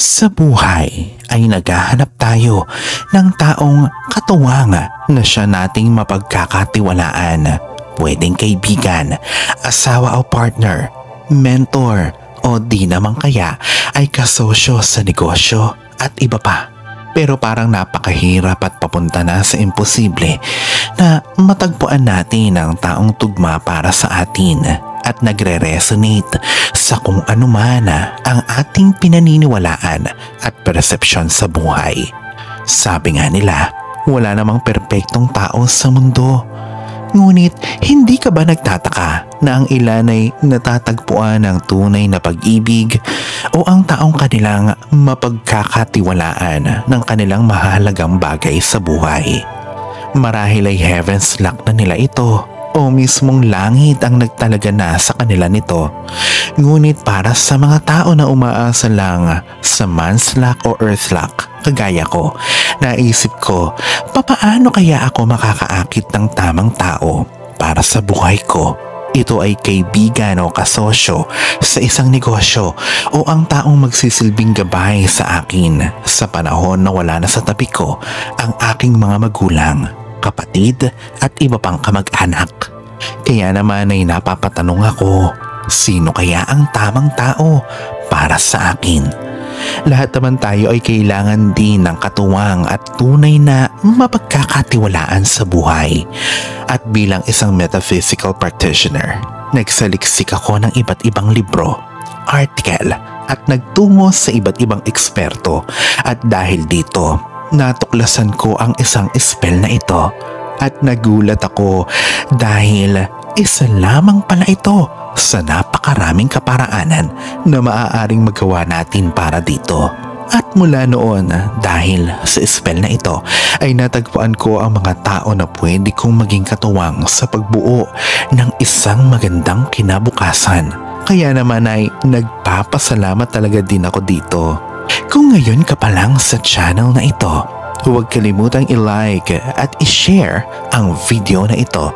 Sa buhay ay naghahanap tayo ng taong katuwang na siya nating mapagkakatiwalaan. Pwedeng kaibigan, asawa o partner, mentor o di naman kaya ay kasosyo sa negosyo at iba pa. Pero parang napakahirap at papunta na sa imposible na matagpuan natin ang taong tugma para sa atin at nagre-resonate sa kung ano man ang ating pinaniniwalaan at persepsyon sa buhay. Sabi nga nila, wala namang perpektong tao sa mundo. Ngunit hindi ka ba nagtataka na ang ilan ay natatagpuan ng tunay na pag-ibig o ang taong kanilang mapagkakatiwalaan ng kanilang mahalagang bagay sa buhay? Marahil ay heaven's luck na nila ito o mismong langit ang nagtalaga na sa kanila nito. Ngunit para sa mga tao na umaasa lang sa man's luck o earth luck, kagaya ko, naisip ko, papaano kaya ako makakaakit ng tamang tao para sa buhay ko? Ito ay kaibigan o kasosyo sa isang negosyo o ang taong magsisilbing gabay sa akin sa panahon na wala na sa tabi ko ang aking mga magulang, kapatid at iba pang kamag-anak. Kaya naman ay napapatanong ako, sino kaya ang tamang tao para sa akin? Lahat naman tayo ay kailangan din ng katuwang at tunay na mapagkakatiwalaan sa buhay. At bilang isang metaphysical practitioner, nagsaliksik ako ng iba't ibang libro, article at nagtungo sa iba't ibang eksperto. At dahil dito, natuklasan ko ang isang spell na ito. At nagulat ako dahil isa lamang pala ito sa napakaraming kaparaanan na maaaring magawa natin para dito. At mula noon, dahil sa spell na ito, ay natagpuan ko ang mga tao na pwede kong maging katuwang sa pagbuo ng isang magandang kinabukasan. Kaya naman ay nagpapasalamat talaga din ako dito. Kung ngayon ka pa lang sa channel na ito, huwag kalimutang i-like at i-share ang video na ito.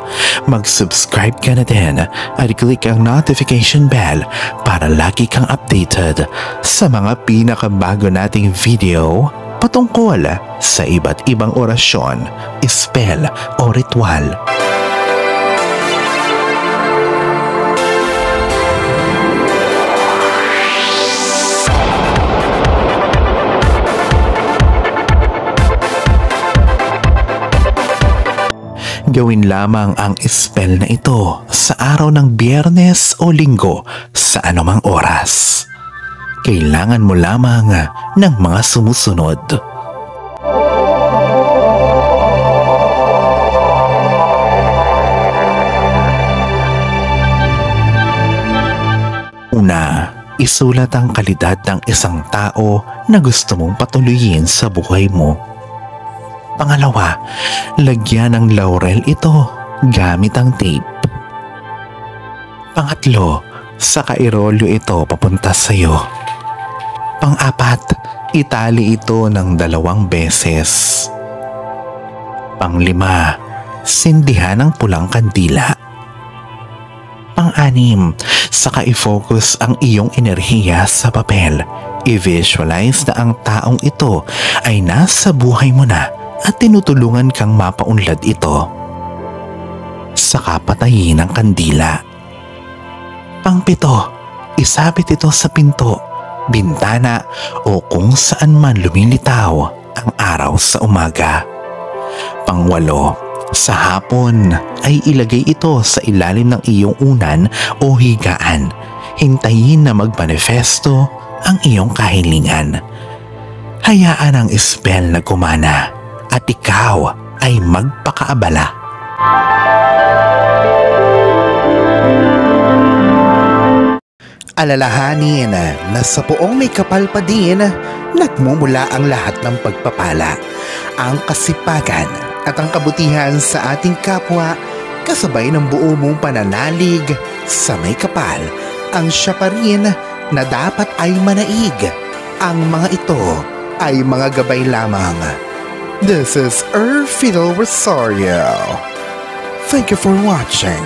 Mag-subscribe ka na din at i-click ang notification bell para lagi kang updated sa mga pinakabago nating video patungkol sa iba't ibang orasyon, spell o ritual. Gawin lamang ang spell na ito sa araw ng Biyernes o Linggo sa anumang oras. Kailangan mo lamang ng mga sumusunod. Una, isulat ang kalidad ng isang tao na gusto mong patuloyin sa buhay mo. Pangalawa, lagyan ng laurel ito gamit ang tape. Pangatlo, saka irolyo ito papunta sa iyo. Pang-apat, itali ito ng 2 beses. Pang-5, sindihan ng pulang kandila. Pang-6, saka i-focus ang iyong enerhiya sa papel. I-visualize na ang taong ito ay nasa buhay mo na at tinutulungan kang mapaunlad ito. Saka patayin ang kandila. Pang-7, isabit ito sa pinto, bintana o kung saan man lumilitaw ang araw sa umaga. Pang-8, sa hapon ay ilagay ito sa ilalim ng iyong unan o higaan. Hintayin na magmanifesto ang iyong kahilingan. Hayaan ang spell na gumana at ikaw ay magpakaabala. Alalahanin na sa poong may kapal pa din, nagmumula ang lahat ng pagpapala, ang kasipagan at ang kabutihan sa ating kapwa kasabay ng buo mong pananalig sa may kapal. Ang siya pa rin na dapat ay manaig. Ang mga ito ay mga gabay lamang. This is Fiddle Rosario. Thank you for watching.